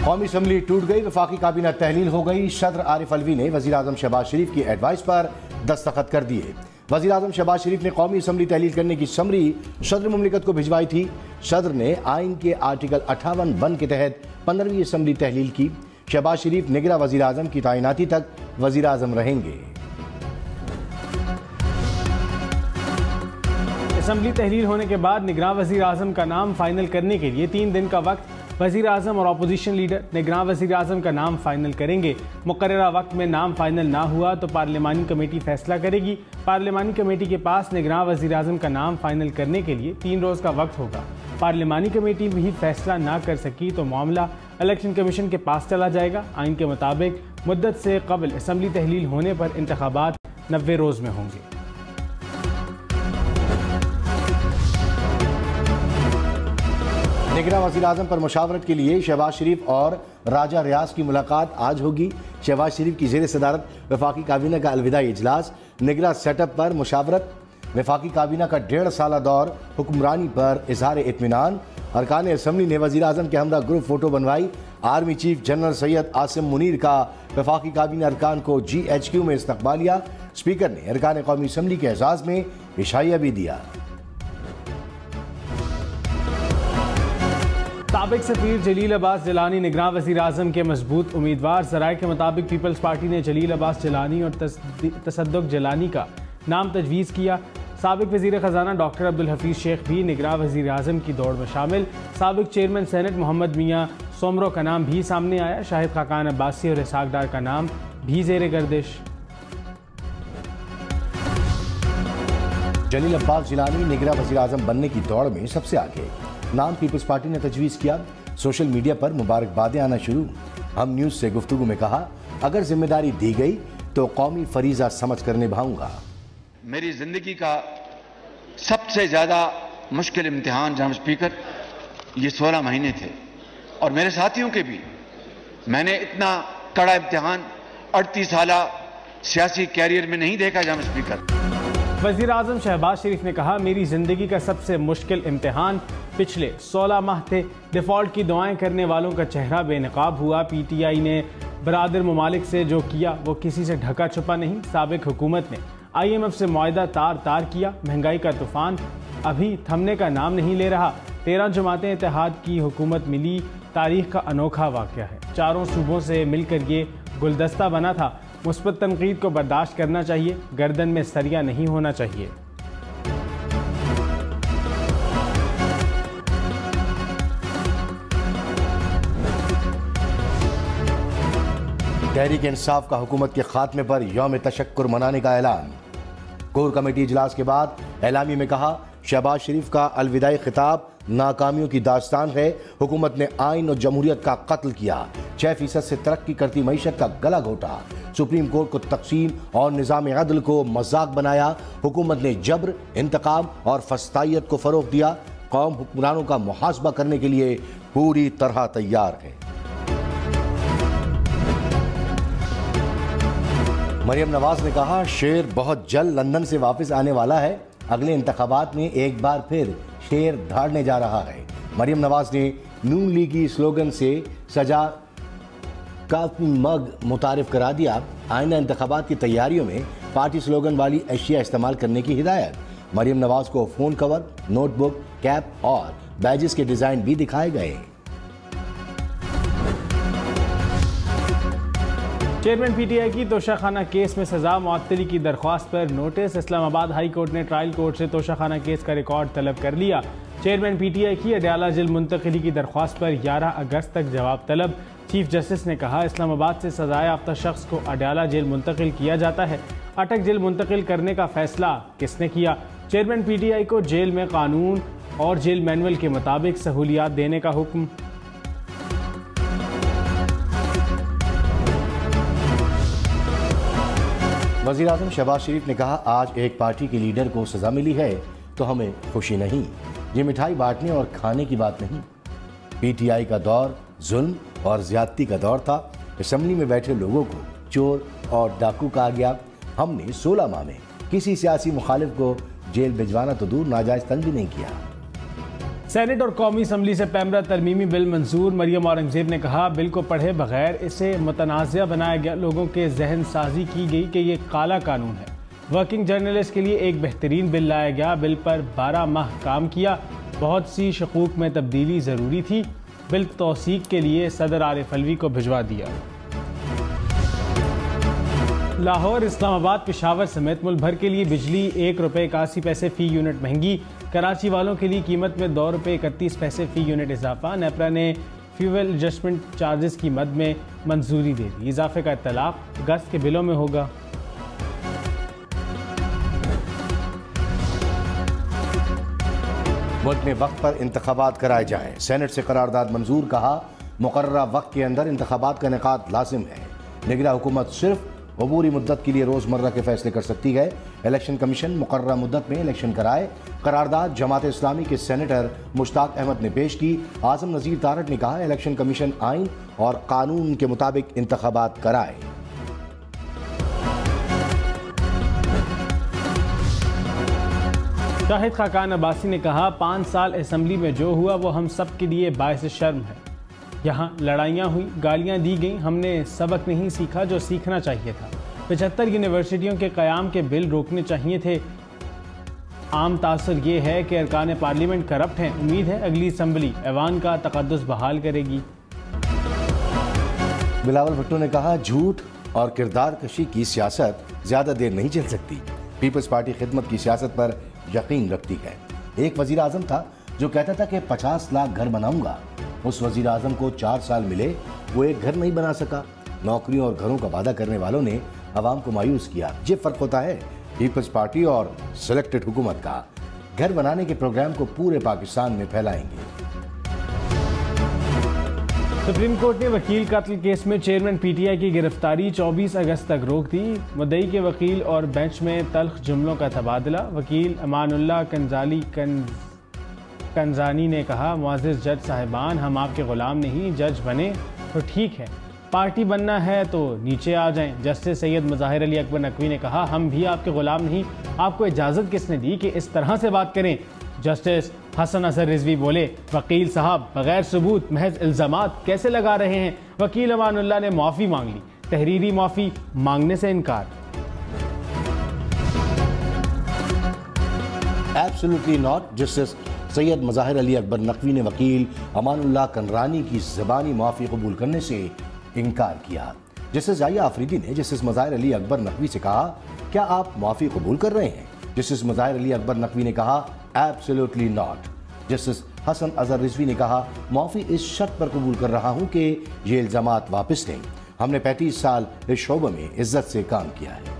कौमी असम्बली टूट गई, वफाकी काबीना तहलील हो गई। सदर आरिफ अलवी ने वज़ीर आज़म शहबाज शरीफ की एडवाइस पर दस्तखत कर दिए। वज़ीर आज़म शहबाज शरीफ ने कौमी असम्बली तहलील करने की समरी सदर मुमलिकत को भिजवाई थी। सदर ने आइन के आर्टिकल 58(1) के तहत 15वीं असम्बली तहलील की। शहबाज शरीफ निगरां वज़ीर आज़म की तैनाती तक वज़ीर आज़म रहेंगे। असम्बली तहलील होने के बाद निगरां वज़ीर आज़म का नाम फाइनल करने के लिए 3 दिन का वक्त वज़ीर आज़म और अपोजिशन लीडर निगरां वज़ीर आज़म का नाम फाइनल करेंगे। मुकर्ररा वक्त में नाम फाइनल ना हुआ तो पार्लिमानी कमेटी फैसला करेगी। पार्लिमानी कमेटी के पास निगरां वज़ीर आज़म का नाम फाइनल करने के लिए 3 रोज़ का वक्त होगा। पार्लिमानी कमेटी भी फैसला ना कर सकी तो मामला इलेक्शन कमीशन के पास चला जाएगा। आइन के मुताबिक मुद्दत से कबल असम्बली तहलील होने पर इंतखाबात 90 रोज़ में होंगे। निगरां वज़ीर आज़म पर मुशावरत के लिए शहबाज शरीफ और राजा रियाज की मुलाकात आज होगी। शहबाज शरीफ की ज़ेर सदारत वफाकी काबीना का अलविदाई इजलास। निगरां सेटअप पर मुशावरत। वफाकी काबीना का 1.5 साला दौर, हुक्मरानी पर इजहार इत्मीनान। अरकान असम्बली ने वज़ीर आज़म के हमरा ग्रुप फोटो बनवाई। Army chief general Syed Asim Munir का वफाकी काबीना अरकान को GHQ में इस्तकबालिया। स्पीकर ने अरकान कौमी असम्बली के एजाज़ में इशाइया भी दिया। साबिक सफीर जलील अब्बास जिलानी निगरां वज़ीर आज़म के मजबूत उम्मीदवार। ज़राए के मुताबिक पीपल्स पार्टी ने जलील अब्बास जिलानी और तसद्दुक जिलानी का नाम तजवीज़ किया। साबिक वज़ीर ख़जाना डॉक्टर अब्दुल हफीज़ शेख भी निगरां वज़ीर आज़म की दौड़ में शामिल। साबिक चेयरमैन सेनेट मोहम्मद मियाँ सोमरो का नाम भी सामने आया। शाहिद खाकान अब्बासी और इसहाक डार का नाम भी ज़ेर गर्दिश। जलील अब्बास जिलानी निगरां वज़ीर आज़म बनने की दौड़ में सबसे आगे। नाम पीपल्स पार्टी ने तजवीज़ किया। सोशल मीडिया पर मुबारकबादें आना शुरू। हम न्यूज़ से गुफ्तगू में कहा, अगर जिम्मेदारी दी गई तो कौमी फरीज़ा समझ कर निभाऊंगा। मेरी ज़िंदगी का सबसे ज़्यादा मुश्किल इम्तिहान जनाब स्पीकर ये 16 महीने थे और मेरे साथियों के भी। मैंने इतना कड़ा इम्तिहान 38 साला सियासी कैरियर में नहीं देखा जनाब स्पीकर। वज़ीर आज़म शहबाज शरीफ ने कहा, मेरी ज़िंदगी का सबसे मुश्किल इम्तिहान पिछले 16 माह थे। डिफ़ॉल्ट की दुआएं करने वालों का चेहरा बेनकाब हुआ। PTI ने बरादर ममालिक से जो किया वो किसी से ढका छुपा नहीं। साबिक हुकूमत ने IMF से मुआहदा तार किया। महंगाई का तूफ़ान अभी थमने का नाम नहीं ले रहा। 13 जमातें इत्तेहाद की हुकूमत मिली। तारीख का अनोखा वाक़या है। चारों सूबों से मिलकर ये गुलदस्ता बना था। मुस्बत तनकीद को बर्दाश्त करना चाहिए, गर्दन में सरिया नहीं होना चाहिए। तहरीक इंसाफ का हुकूमत के खात्मे पर यौम तशक्कुर मनाने का ऐलान। कोर कमेटी इजलास के बाद एलामी में कहा, शहबाज शरीफ का अलविदाई खिताब नाकामियों की दास्तान है। हुकूमत ने आइन और जमहूरियत का कत्ल किया। 6% से तरक्की करती मईशत का गला घोटा। सुप्रीम कोर्ट को तकसीम और निज़ाम अदल को मजाक बनाया। हुकूमत ने जबर, इंतकाम और फस्तायत को फ़रोग़ दिया। कौम हुक्मरानों का मुहासबा करने के लिए पूरी तरह तैयार है। मरियम नवाज ने कहा, शेर बहुत जल्द लंदन से वापस आने वाला है। अगले इंतखाबात में एक बार फिर शेर धाड़ने जा रहा है। मरियम नवाज ने नून लीगी स्लोगन से सजा काफी मग मुतारिफ करा दिया। आइंदा इंतखाबात की तैयारियों में पार्टी स्लोगन वाली अशिया इस्तेमाल करने की हिदायत। मरियम नवाज को फ़ोन कवर, नोटबुक, कैप और बैजेस के डिज़ाइन भी दिखाए गए। चेयरमैन PTI की तोशाखाना केस में सजा मुअत्तली की दरख्वास्त पर नोटिस। इस्लामाबाद हाई कोर्ट ने ट्रायल कोर्ट से तोशाखाना केस का रिकॉर्ड तलब कर लिया। चेयरमैन PTI की अडयाला जेल मुंतकिली की दरख्वास्त पर 11 अगस्त तक जवाब तलब। चीफ जस्टिस ने कहा, इस्लामाबाद से सजाए याफ्ता शख्स को अडयाला जेल मुंतकिल किया जाता है। अटक जेल मुंतकिल करने का फैसला किसने किया? चेयरमैन PTI को जेल में कानून और जेल मैनुअल के मुताबिक सहूलियात देने का हुक्म। वज़ीर आज़म शहबाज शरीफ ने कहा, आज एक पार्टी के लीडर को सज़ा मिली है तो हमें खुशी नहीं। ये मिठाई बांटने और खाने की बात नहीं। PTI का दौर जुल्म और ज़्यादती का दौर था। असम्बली में बैठे लोगों को चोर और डाकू कहा गया। हमने 16 माह में किसी सियासी मुखालिफ को जेल भिजवाना तो दूर, नाजायज़ तंग भी नहीं किया। सेनेट और कौमी असम्बली से पैमरा तरमीमी बिल मंजूर। मरियम औरंगजेब ने कहा, बिल को पढ़े बगैर इसे मुतनाज़ा बनाया गया। लोगों के जहन साजी की गई कि ये काला कानून है। वर्किंग जर्नलिस्ट के लिए एक बेहतरीन बिल लाया गया। बिल पर 12 माह काम किया। बहुत सी शकूक में तब्दीली ज़रूरी थी। बिल तौसीक के लिए सदर आरिफ अलवी को भिजवा दिया। लाहौर, इस्लामाबाद, पेशावर समेत मुल्क भर के लिए बिजली ₹1.81 फ़ी यूनिट महंगी। कराची वालों के लिए कीमत में ₹2.31 फ़ी यूनिट इजाफा। नेपरा ने फ्यूल एडजस्टमेंट चार्जेस की मद में मंजूरी दे दी। इजाफे का इत्तलाक अगस्त के बिलों में होगा। मुल्क में वक्त पर इंतखाबात कराए जाएं। सेनेट से करारदाद मंजूर। कहा, मुकर्ररा वक्त के अंदर इंतखाबात का इनेकाद लाजिम है। निगरान हुकूमत सिर्फ अबूरी मुद्दत के लिए रोज़मर्रा के फैसले कर सकती है। इलेक्शन कमीशन मुकर्ररा मुद्दत में इलेक्शन कराए। करारदाद जमात इस्लामी के सेनेटर मुश्ताक अहमद ने पेश की। आज़म नज़ीर तारड़ ने कहा, इलेक्शन कमीशन आइन और कानून के मुताबिक इंतखाबात कराए। शाहिद खाकान अब्बासी ने कहा, 5 साल असम्बली में जो हुआ वो हम सब के लिए बायस शर्म है। यहाँ लड़ाइयाँ हुई, गालियाँ दी गईं, हमने सबक नहीं सीखा जो सीखना चाहिए था। 75 यूनिवर्सिटियों के क़याम के बिल रोकने चाहिए थे। आम तासर ये है कि अरकान पार्लियामेंट करप्ट हैं। उम्मीद है अगली असम्बली ऐवान का तक़द्दुस बहाल करेगी। बिलावल भुट्टो ने कहा, झूठ और किरदार कशी की सियासत ज़्यादा देर नहीं चल सकती। पीपल्स पार्टी खिदमत की सियासत पर यकीन रखती है। एक वज़ीर आज़म था जो कहता था कि 50 लाख घर बनाऊंगा। उस वज़ीर आज़म को 4 साल मिले, वो एक घर नहीं बना सका। नौकरियों और घरों का वादा करने वालों ने आवाम को मायूस किया। ये फ़र्क होता है पीपल्स पार्टी और सिलेक्टेड हुकूमत का। घर बनाने के प्रोग्राम को पूरे पाकिस्तान में फैलाएंगे। सुप्रीम कोर्ट ने वकील कत्ल केस में चेयरमैन पीटीआई की गिरफ्तारी 24 अगस्त तक रोक दी। मुद्दई के वकील और बेंच में तल्ख जुमलों का तबादला। वकील अमानुल्लाह कंजानी ने कहा, मुअज़्ज़िज़ जज साहिबान, हम आपके ग़ुलाम नहीं, जज बने तो ठीक है, पार्टी बनना है तो नीचे आ जाएं। जस्टिस सैयद मज़ाहिर अली अकबर नकवी ने कहा, हम भी आपके ग़ुलाम नहीं, आपको इजाज़त किसने दी कि इस तरह से बात करें। जस्टिस हसन अजहर रिजवी बोले, वकील साहब बगैर सबूत महज इल्ज़ामात कैसे लगा रहे हैं। वकील अमानुल्लाह ने माफ़ी मांग ली, तहरीरी माफ़ी मांगने से इनकार। Absolutely not. Justice Syed Mazahir Ali Akbar Naqvi ने वकील अमानुल्लाह कंरानी की ज़बानी माफ़ी कबूल करने से इनकार किया। जस्टिस जाहिया आफरीदी ने जस्टिस मज़ाहिर अली अकबर नकवी से कहा, क्या आप माफ़ी कबूल कर रहे हैं? जस्टिस मज़ाहिर अली अकबर नकवी ने कहा, absolutely not. Justice Hasan Azhar Rizvi ने कहा, माफ़ी इस शर्त पर कबूल कर रहा हूँ कि ये इल्ज़ामात वापस लें। हमने 35 साल इस शोबे में इज्जत से काम किया है।